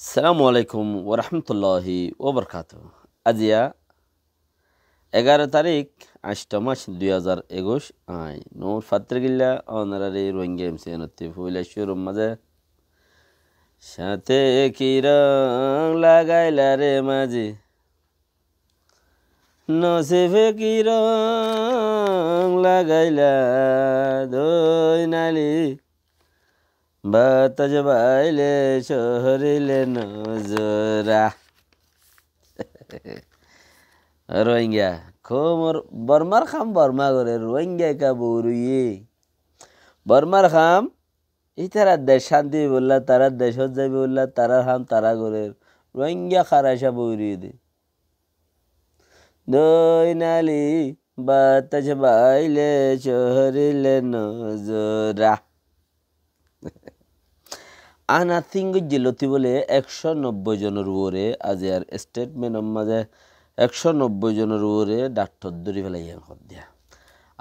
আসসালামু আলাইকুম ওরহমতুল্লাহি ওবরকাত। আজিয়া 11 তারিখ 8 মাস 2021 আই নোর ফাত্রগিল্লা অনারারি রোহিঙ্গা এমসিএনতি ফুইলাশুর মাঝে সাথে কি রং লাগাইলা রে মাঝি নসিফে কি রং লাগাইলা দই নালি বাতাজ বাইলে শহরিলে নজরা রোহিঙ্গা খোমর বর্মার খাম বর্মা করে রোহিঙ্গা কা বৌরুয়ে বর্মার খাম ইতারা দেশ শান্তি বললা তারা দেশত যাবে বললা তারা খাম তারা করে রোহিঙ্গা খারাসা বৌরিয়ে দে দই নালি বাতাজ বাইলে শহরিলে নজরা আনাথিং জিলতি বলে 190 জনের উপরে আজ আর স্টেটমেন্ট মাঝে 190 জনের উপরে ডাক্তার ধরে ফেলাইয়া দিয়া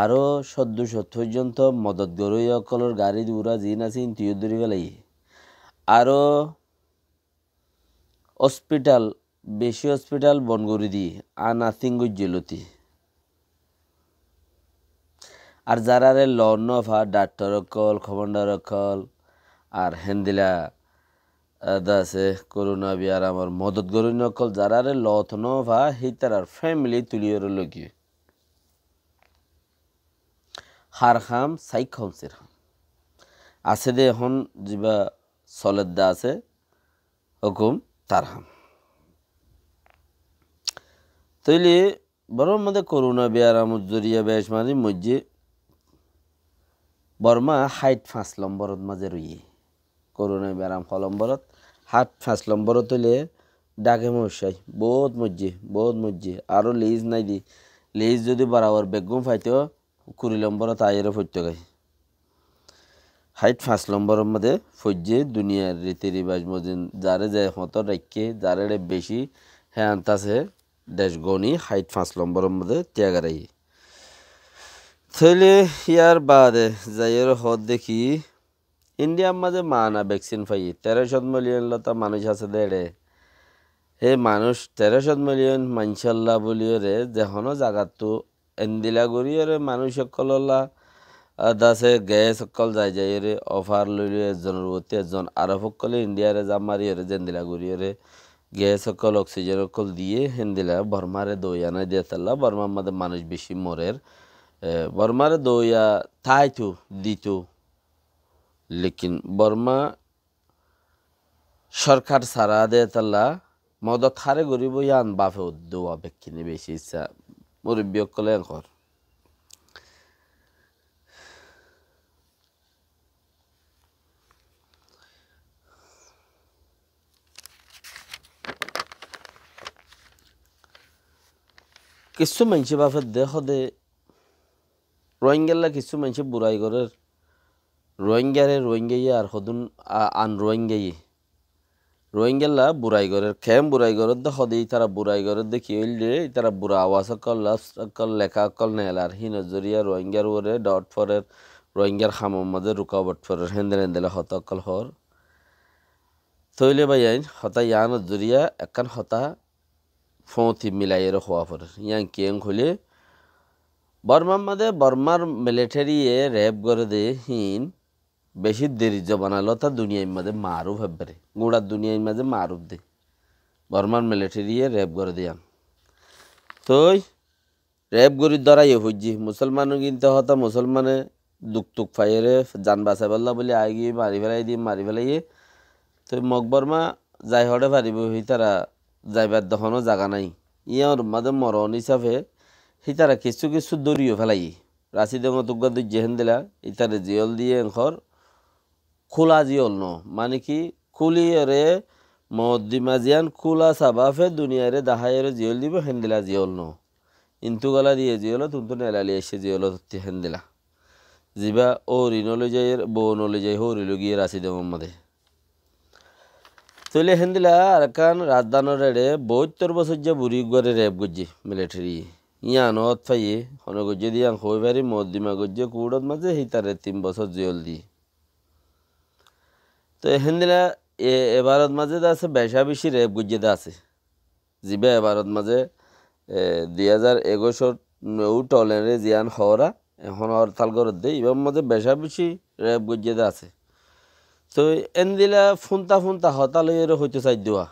আরও 70 পর্যন্ত মদত গরুই অকলর গাড়ি উড়া জিন আছে ইন্টিও ধরে ফেলাই আরও হসপিটাল বেশি হসপিটাল বন করে দিয়ে আনাথিং জিলতি আর যারা ল নফা ডাক্তার অকল কমান্ডার অকল আর হেন্দিলা আছে করোনা বিয়ার আমার মদত গরু নকল যারা লত নভা হিতার আর ফ্যামিলি তুলিয়র লগিয়ে হার খাম সাই খমসের খাম আছে দে এখন যা সলেদ দা আছে হুকুম তার হাম তৈলি বড় মধ্যে করোনা বিয়ার আমার জরিয়া বেশ মানে মজ্জে বর্মা 5 নম্বরত মাঝে রইয়ে করোনা ব্যারাম ফলম্বরত 5 নম্বরত হইলে ডাকে মশাই বহুত মজ্জে আরও লিজ নাই দি লিজ যদি বারাবার বেগুম ফাইতেও 20 নম্বরত আয়ের ফৈত্য গাই 5 নম্বরের মধ্যে ফজ্জে দুনিয়ার রীতি রিবাজ মজিন যারে যে হত রাখকে যারে বেশি হ্যাঁ আনতাছে দেশ গণি 5 নম্বরের মধ্যে ত্যাগারাই তাহলে ইয়ার বাদে যাইয়ের হদ দেখি ইন্ডিয়ার মাঝে মানা ভ্যাকসিন পাই 1300 মিলিয়ন লতা মানুষ আছে দেড়ে হে মানুষ 1300 মিলিয়ন মানশাল্লাহ বলিও রে যেহনো জাগাতো এন্দিলা গড়িয়ে মানুষ সকললা দাসে গ্যাস সকল যাই রে অফার লইলে একজনের প্রতি একজন আরো সকলে ইন্ডিয়ারে জাম মারিয়ে রে জেন্দিলা গড়িয়ে রে গ্যাস সকল অক্সিজেন সকল দিয়ে হেন্দিলা বর্মারে দই আনাই দিয়ে তাল্লা বর্মার মধ্যে মানুষ বেশি মরের বর্মারে দইয়া থাইতো দিত লেকিন বর্মা সরকার সারা দে তাল্লা মদত হারে গরিব ইয়ান বাফে দোয়া বেকিনি বেশি ইচ্ছা মুরব্বী কলে ঘর কিছু মানুষ বাফে দেহ দে রোহিঙ্গাল্লা কিছু মানুষ বুড়াই ঘরের রোহিঙ্গারে রোহিঙ্গাই আর হদুন আন রোহিঙ্গাল্লা বুড়াই ঘরের খেম বুড়াই ঘরের দে হদেই তারা বুড়াই ঘরের দেখি হইলে তারা বুড়া আওয়াজ সকল সকল লেখা সকল নেলার হিন জরিয়া রোহিঙ্গার ওরে ডট ফরের রোহিঙ্গার খামর মাঝে রুকাবট ফরের হেন্দেলা হত অকল হর তৈলে বাই আইন হতা ইয়ান জরিয়া একান হতা ফতি মিলাইয়ের হওয়া ফরে ইয়ান কেং হইলে বর্মার মাঝে বর্মার মিলিটারিয়ে র্যাব করে দে হিন বেশি দেরি জবানালো তা দুনিয়ার মাঝে মারুফ হেবারে গোড়া দুনিয়ার মাঝে মারুফ দে বর্মার মিলিটারিয়ে র্যাব করে দিয়াম তই র্যাব গরি ধরাই হইজি মুসলমানও কিনতে হতা মুসলমানে দুঃখ টুক ফাইরে জান বাঁচা পাল্লা বলে আই গিয়ে মারি ফেলাইয়ে তো মকবর্মা যাই হড়ে পারিব হই তারা যাইবার দখনও জাগা নাই ইয়ার মাঝে মরণ হিসাবে সি তারা কিছু কিছু দরিও ফেলাই রাশি দেঙ্গ তুগ্গা দুই জেহেন দিলা ইতারে জিয়ল দিয়ে এখর খোলা জিয়ল ন মানে কি খুলিয়ে মদ্দিমা জিয়ান খোলা সাবাফে দুনিয়ারে দাহাইয়ের জিয়ল দিব হেন্দিলা জিয়ল ন ইন্তু গলা দিয়ে জিয়ল তুন্তু নেলালি এসে জিয়ল হেন্দিলা জিবা ও রিনলে যাই বউ নলে যাই হরিল গিয়ে রাশি দেব মধ্যে তৈলে হেন্দিলা আর কান রাজদানোর রেড়ে 72 বছর যা বুড়ি গড়ে র্যাব গজ্জি মিলিটারি ইয়ানত ফাইয়ে হনে গজ্জে দিয়ে হই পারি মদ্দিমা গজ্জে কুড়ত মাঝে হিতারে 3 বছর জেল দি তো হেন্দিলা এবারত মাঝে আছে বেশা বেশি রেপ গুজ্জেদা আছে জিবে এবারত মাঝে 2021 নৌ টলেরে জিয়ান হওয়া এখন হরতাল করে দেয় এবার মাঝে বেশা বেশি রেপ গুজ্জেদা আছে তো এনদিলা ফুনতা হতালইরে হইতে চাই দেওয়া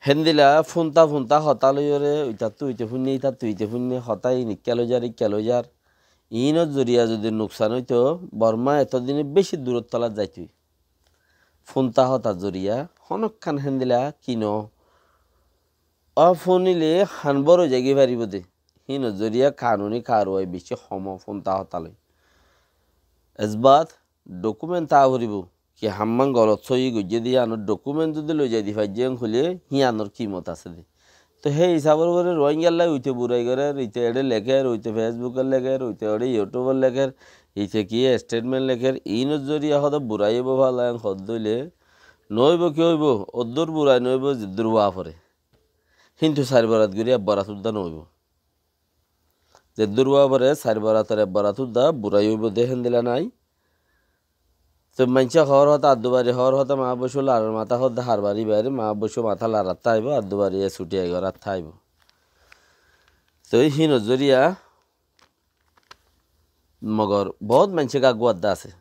হেন্দিলা ফুনতা হতালইরে ওইটা তুইতে ফুন্নি ইটা তুইতে ফুন্নি হতাই নিক্যালজার ইনত জরিয়া যদি নোকসান হইতো বর্মা এতদিনে বেশি দূরত তলাত যাইতুই ফুনতা হতা জরিয়া হনক্ষান হেন্দিলা কিনো অফনিলে হানবর জাগি পারিব দে হিন জরিয়া কানুনি কারওয়াই বেশি হম ফুনতা হতালই এজবাত ডকুমেন্ট তা ভরিব কি হাম্মান গলত সই গজ্জে দিয়ে আনোর ডকুমেন্ট যদি লই যাই দি ফাইজিয়াং খুলে হি আনোর কিমত আছে দে তো সেই হিসাবের করে রোহিঙ্গার লাই উইতে বুড়াই করে ইতে এডে লেখের উইতে ফেসবুকের লেখের উইতে এডে ইউটিউবের লেখের ইতে কি স্টেটমেন্ট লেখের ইনত জরিয়া হদ বুড়াইব ভালো হদ দইলে নইব কি হইব অদ্দুর বুড়াই নইব জিদ্দুর ওয়া পরে কিন্তু চারি বরাত গিয়ে বরাত উদ্দা নইব জিদ্দুর ওয়া পরে চারি বরাতের বরাত উদ্দা বুড়াই হইব দেখেন দিলা নাই তো মাইনসা হর হতা আদুবারি হর হতা মা বসু লার মাথা হদ হারবারি বাইরে মা বসু মাথা লারাত থাইব আদুবারি ছুটি আইব রাত থাইব তো হি নজরিয়া মগর বহুত মানসে গাগুয়াদ্দা আছে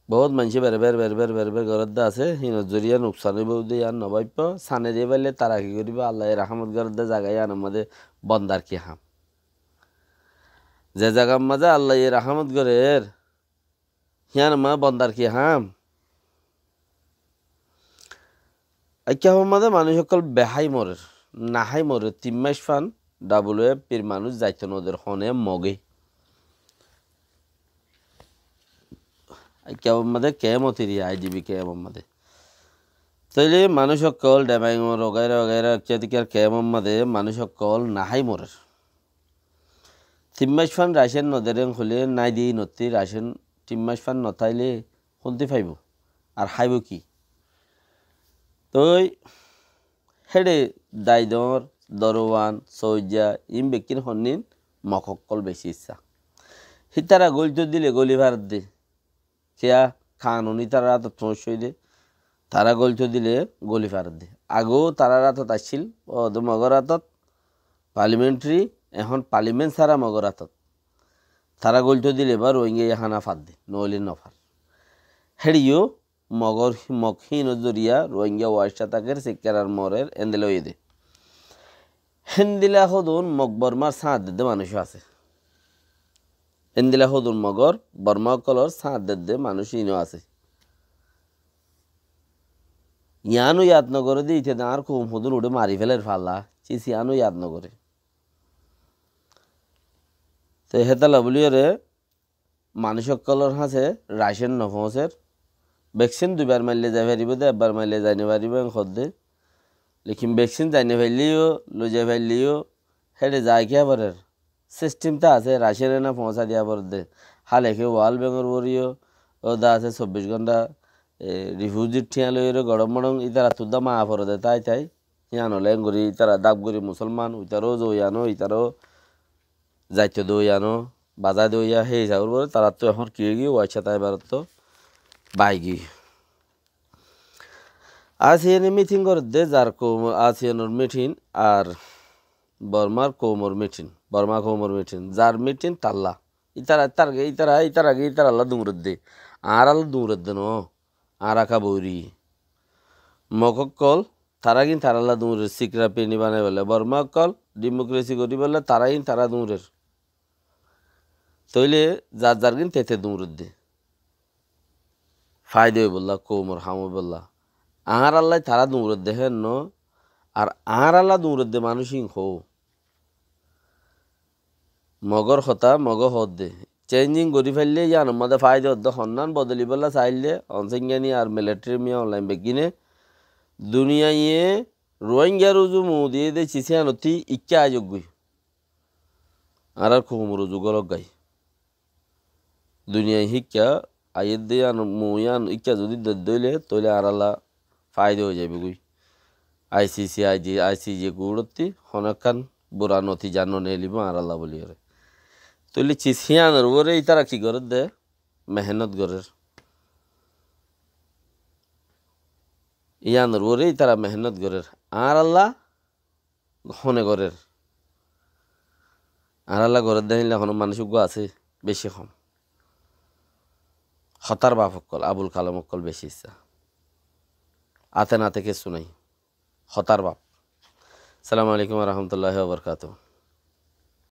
বহুত মানসে বের গরদ্দা আছে হি নজরিয়া নোকসান হইব দিয়ে আর নবাইব সানে দিয়ে পাইলে তারা কি করিব আল্লাহ রাহমত গরদ্দা জাগাই আনার মধ্যে বন্দার কি হাম যে জায়গার মাঝে আল্লাহ রাহমত গরের হিয়ান মা বন্দার কি হাম আইকা মাঝে মানুষ সকল বেহাই মরের নাহাই মরে 3 মাস ফান WFPর মানুষ যাইতো নদের হনে মগে আইকা মাঝে কেমতিরি IDB কেম মাঝে তাইলে মানুষ সকল ডেমাইং ওগাইরা ইত্যাদিকার কেম মাঝে মানুষ সকল নাহাই মরের 3 মাস ফান রাশিয়ান নদের খুলে নাই দিয়ে নতি রাশিয়ান 3 মাস ফান নথাইলে শুনতে পাইব আর খাইব কি তই হেডে দাইদর দরওয়ান সৌজা ইম বেকির হন্নিন মককল বেশি ইচ্ছা হিতারা গলিত দিলে গলি ভারত দে খেয়া খানুনি তারা রাত সমস্যা দে তারা গলিত দিলে গলি ভারত দে আগেও তারা রাতত আসছিল মগর হাতত পার্লিমেন্টারি এখন পার্লিমেন্ট ছাড়া মগর হাতত তারা গলিত দিলে বা রোহিঙ্গা হানা ফাত দে নইলে নফার হেড়িও মগর মকহীন জরিয়া রোহিঙ্গা ওয়াইশাতাকের সিকারার মরের এন্দেল হয়ে দে হেন্দিলা হদুন মগ বর্মার সাঁত দে মানুষ আছে এন্দিলা হদুন মগর বর্মা কলর সাঁত দে মানুষ ইনো আছে ইয়ানো ইয়াদ নগরে দিতে আর কুম হদুন উড়ে মারি ফেলের ফাল্লা চিসি ইয়ানো ইয়াদ নগরে তো হেতালা বলিওরে মানুষ কলর হাসে রাশিয়ান নফসের ভ্যাকসিন 2বার মারলে যাই পারিব দে 1বার মারলে যাইনে পারিব খদ্দে লেকিন ভ্যাকসিন যাইনে পারলিও লো যাই পারলিও হেডে যায় কি আবার সিস্টেমটা আছে রাশিয়ানে না পৌঁছা দিয়া পর দে হালেকে ওয়াল বেঙ্গর বরিও ও দা আছে 24 ঘন্টা রিফিউজির ঠিয়া লইরে গরম মরম ইতারা তুদা মা পর দে তাই ইয়ানো লেঙ্গুরি ইতারা দাবগুরি মুসলমান ইতারও জইয়ানো ইতারও যাইতে দইয়ানো বাজায় দইয়া সেই হিসাবের পরে তারা তো এখন কি গিয়ে ওয়াইছা তাই এবার তো বাইগি আসিয়ানে মিটিং করে দে যার আসিয়ানোর মিটিং আর বর্মার কৌমর মিটিং বর্মা কৌমর মিটিং যার মিটিং তাল্লা ইতারা আল্লাহ দুমরত দে আর আল্লাহ দুমরত দে ন আর আঁকা বৌরি মকল তারা কিন্তু তারা আল্লাহ দুমরের সিকরা পেনি বানাই বলে বর্মা কল ডেমোক্রেসি করি বললে তারা কিন্তু তারা দুমরের তইলে যার কিন্তু তেতে দুমরত দে ফায়দে বললা কৌমর হামু বললা আর আল্লাহ তারা দুমরত দেখেন ন আর আল্লাহ দুমরত দে মানুষই হো মগর হতা মগ হদ দে চেঞ্জিং করি ফেললে জান মধ্যে ফায়দে হদ সন্ধান বদলি বললা চাইলে অনসিংহানি আর মিলিটারি মিয়া অনলাইন বেগিনে দুনিয়ায় রোহিঙ্গা রুজু মু দিয়ে দে চিসিয়ানতি ইচ্ছা আয়োগ্য আর কৌমর রুজু গলক গাই দুনিয়ায় শিক্ষা আয়ের দিয়ে মুয়ান ইচ্ছা যদি দইলে তইলে আর আল্লাহ ফায়দা হয়ে যাবে গুই আইসিসি গুড়তি হনকান বুড়া নথি জানো নেলিব আর আল্লাহ বলি রে তইলে চিসিয়ানোর ওরে ইতারা কি করে দে মেহনত গরের ইয়ানোর ওরেই তারা মেহনত করের আর আল্লাহ হনে করের আর আল্লাহ ঘরের দেখিলে এখনো মানুষজ্ঞ আছে বেশি কম হতার বাপ অকল আবুল কালাম অকল বেশি ইচ্ছা আতে নাতে কিছু নাই হতার বাপ সালামু আলাইকুম রহমতুল্লাহ বরকাত